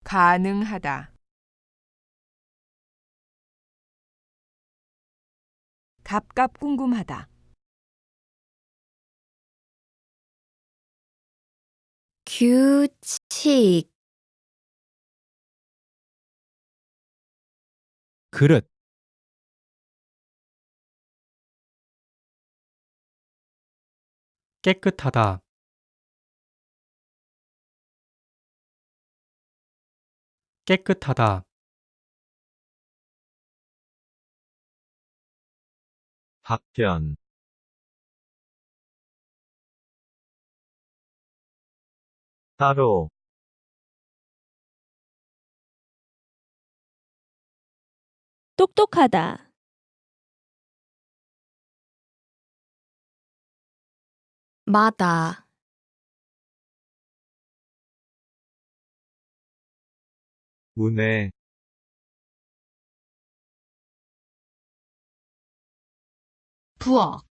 가능하다. 갑갑 궁금하다. 규칙, 그릇, 깨끗하다, 깨끗하다, 답변 따로 똑똑하다, 마다, 운해 부엌